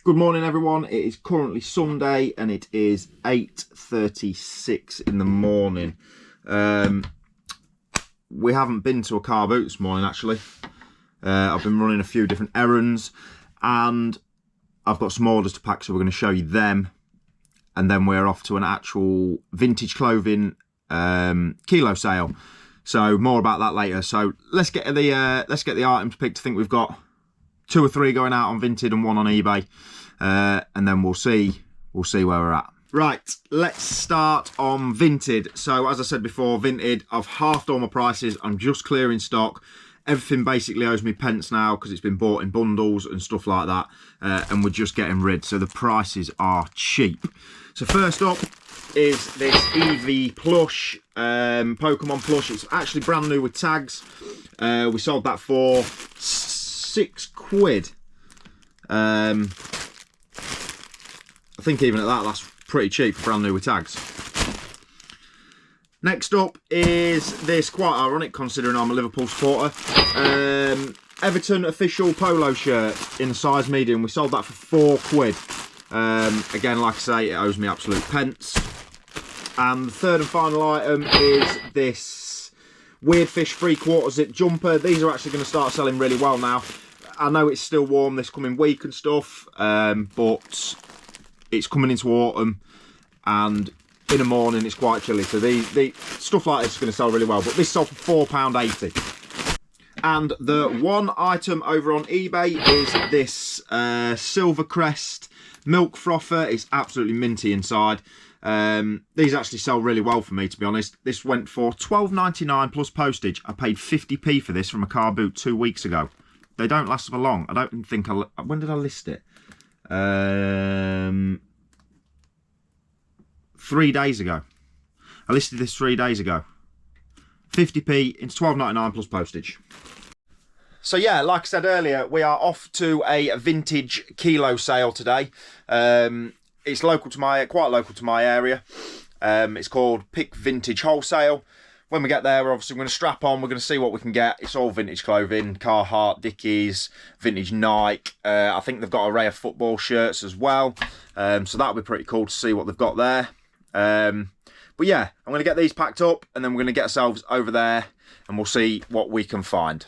Good morning everyone, it is currently Sunday and it is 8:36 in the morning. We haven't been to a car boot this morning actually. I've been running a few different errands and I've got some orders to pack, so we're going to show you them, and then we're off to an actual vintage clothing kilo sale. So more about that later. So let's get the items picked. I think we've got 2 or 3 going out on Vinted and 1 on eBay, and then we'll see where we're at. Right, let's start on Vinted. So as I said before, Vinted, I've halved all my prices. I'm just clearing stock. Everything basically owes me pence now because it's been bought in bundles and stuff like that, and we're just getting rid, so the prices are cheap. So first up is this EV plush, Pokemon plush. It's actually brand new with tags. We sold that for £6. I think even at that, that's pretty cheap, brand new with tags. Next up is this, quite ironic considering I'm a Liverpool supporter, Everton official polo shirt in the size medium. We sold that for £4. Again, like I say, it owes me absolute pence. And the third and final item is this Weird Fish 3/4 zip jumper. These are actually going to start selling really well now. I know it's still warm this coming week and stuff, but it's coming into autumn and in the morning it's quite chilly, so the stuff like this is going to sell really well. But this sold for £4.80. And the one item over on eBay is this Silvercrest milk frother. It's absolutely minty inside. These actually sell really well for me, to be honest. This went for £12.99 plus postage. I paid 50p for this from a car boot 2 weeks ago. They don't last for long. I don't think when did I list it? 3 days ago. I listed this 3 days ago. 50p into £12.99 plus postage. So yeah, like I said earlier, we are off to a vintage kilo sale today. It's quite local to my area. It's called Pick Vintage Wholesale. When we get there, we're obviously going to strap on. We're going to see what we can get. It's all vintage clothing, Carhartt, Dickies, vintage Nike. I think they've got an array of football shirts as well. So that'll be pretty cool to see what they've got there. But yeah, I'm going to get these packed up and then we're going to get ourselves over there and we'll see what we can find.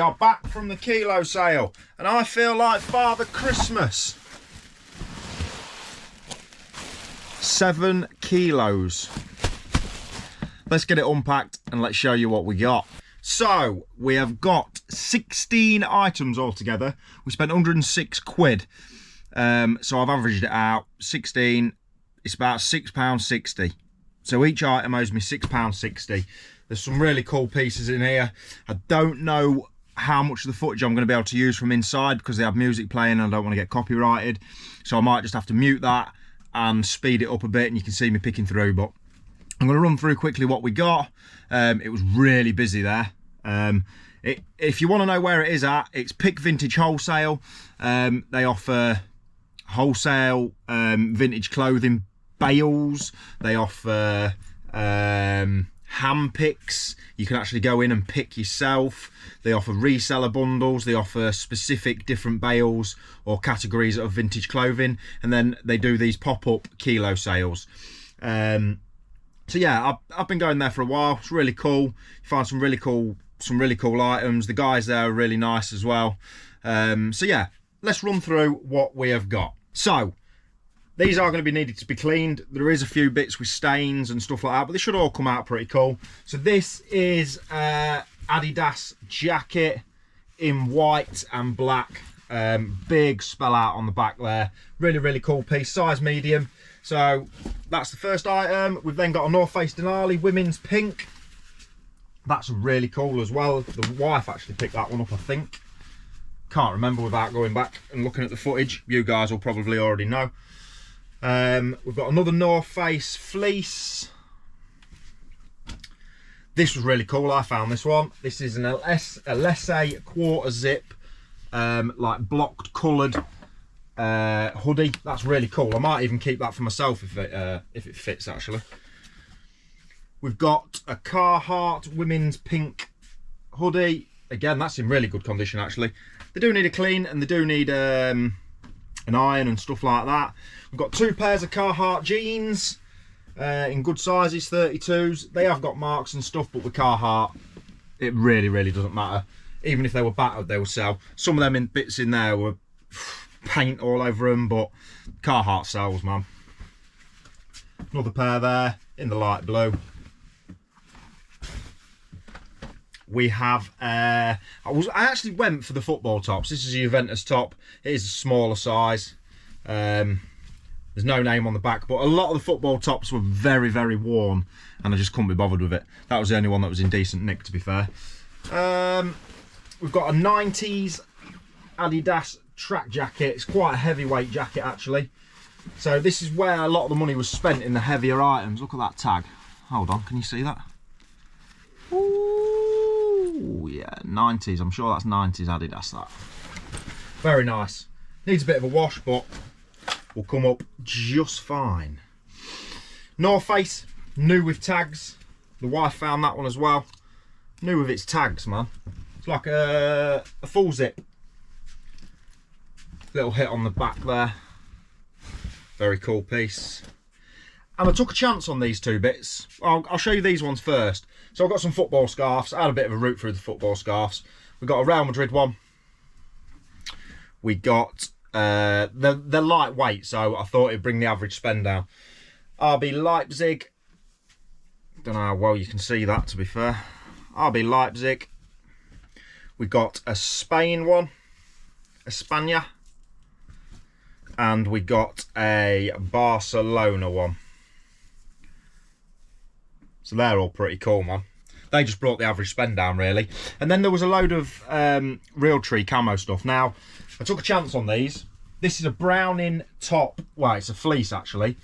are back from the kilo sale and I feel like Father Christmas. 7 kilos. Let's get it unpacked and let's show you what we got. So we have got 16 items altogether. We spent 106 quid. So I've averaged it out. 16, it's about £6.60. So each item owes me £6.60. There's some really cool pieces in here. I don't know how much of the footage I'm going to be able to use from inside because they have music playing and I don't want to get copyrighted. So I might just have to mute that and speed it up a bit and you can see me picking through. But I'm going to run through quickly what we got. It was really busy there. If you want to know where it is at, it's Pick Vintage Wholesale. They offer wholesale vintage clothing bales. They offer hand picks. You can actually go in and pick yourself. They offer reseller bundles. They offer specific different bales or categories of vintage clothing, and then they do these pop-up kilo sales. So yeah, I've been going there for a while. It's really cool. You find some really cool items. The guys there are really nice as well. So yeah, let's run through what we have got. So these are going to be needed to be cleaned. There is a few bits with stains and stuff like that, but they should all come out pretty cool. So this is Adidas jacket in white and black. Big spell out on the back there. Really, really cool piece, size medium. So that's the first item. We've then got a North Face Denali women's pink. That's really cool as well. The wife actually picked that one up, I think. Can't remember without going back and looking at the footage. You guys will probably already know. We've got another North Face fleece. This was really cool. I found this one. This is an LSA quarter zip, like blocked coloured hoodie. That's really cool. I might even keep that for myself if it fits actually. We've got a Carhartt women's pink hoodie. Again, that's in really good condition actually. They do need a clean and they do need an iron and stuff like that. We've got 2 pairs of Carhartt jeans in good sizes, 32s. They have got marks and stuff, but with Carhartt, it really, really doesn't matter. Even if they were battered, they will sell. Some of them bits in there were paint all over them, but Carhartt sells, man. Another pair there in the light blue. We have, I actually went for the football tops. This is a Juventus top. It is a smaller size. There's no name on the back, but a lot of the football tops were very, very worn, and I just couldn't be bothered with it. That was the only one that was in decent nick, to be fair. We've got a 90s Adidas track jacket. It's quite a heavyweight jacket, actually. So this is where a lot of the money was spent in the heavier items. Look at that tag. Hold on, can you see that? Ooh, yeah, 90s. I'm sure that's 90s Adidas, that. Very nice. Needs a bit of a wash, but will come up just fine. North Face, new with tags. The wife found that one as well. New with its tags, man. It's like a full zip. Little hit on the back there. Very cool piece. And I took a chance on these 2 bits. I'll show you these ones first. So I've got some football scarves. I had a bit of a route through the football scarves. We've got a Real Madrid one. We got, they're lightweight, so I thought it'd bring the average spend down. RB Leipzig. Don't know how well you can see that, to be fair. RB Leipzig. We got a Spain one. España. And we got a Barcelona one. So they're all pretty cool, man. They just brought the average spend down, really. And then there was a load of Realtree camo stuff. Now, I took a chance on these. This is a Browning top. Well, it's a fleece, actually.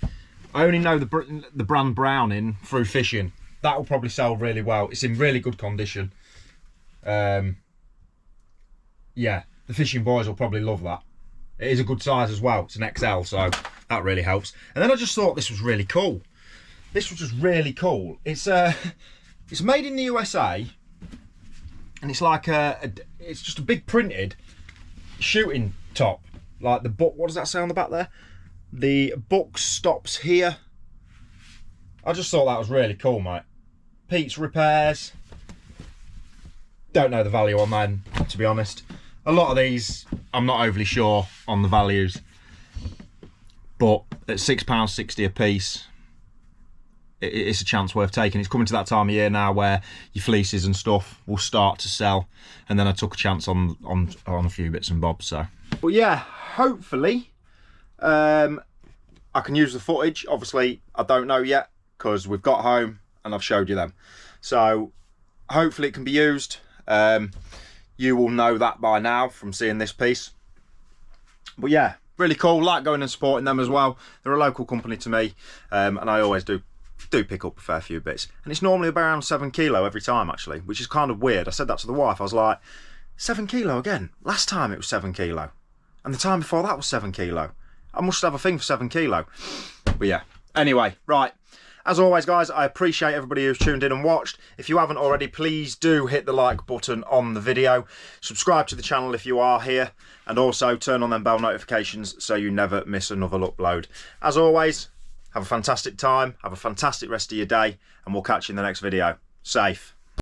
I only know the brand Browning through fishing. That will probably sell really well. It's in really good condition. Yeah, the fishing boys will probably love that. It is a good size as well. It's an XL, so that really helps. And then I just thought this was really cool. This was just really cool. It's made in the USA, and it's like it's just a big printed shooting top. Like the book, what does that say on the back there? The book stops here. I just thought that was really cool, mate. Pete's Repairs. Don't know the value on them, to be honest. A lot of these, I'm not overly sure on the values, but at £6.60 a piece, it's a chance worth taking. It's coming to that time of year now where your fleeces and stuff will start to sell, and then I took a chance on a few bits and bobs. So, but yeah, hopefully I can use the footage. Obviously, I don't know yet because we've got home and I've showed you them. So hopefully it can be used. You will know that by now from seeing this piece. But yeah, really cool. Like going and supporting them as well. They're a local company to me, and I always do pick up a fair few bits. And it's normally around 7 kilo every time, actually, which is kind of weird. I said that to the wife. I was like, 7 kilo again? Last time it was 7 kilo. And the time before that was 7 kilo. I must have a thing for 7 kilo. But yeah, anyway, right. As always, guys, I appreciate everybody who's tuned in and watched. If you haven't already, please do hit the like button on the video. Subscribe to the channel if you are here. And also turn on them bell notifications so you never miss another upload. As always, have a fantastic time. Have a fantastic rest of your day. And we'll catch you in the next video. Safe.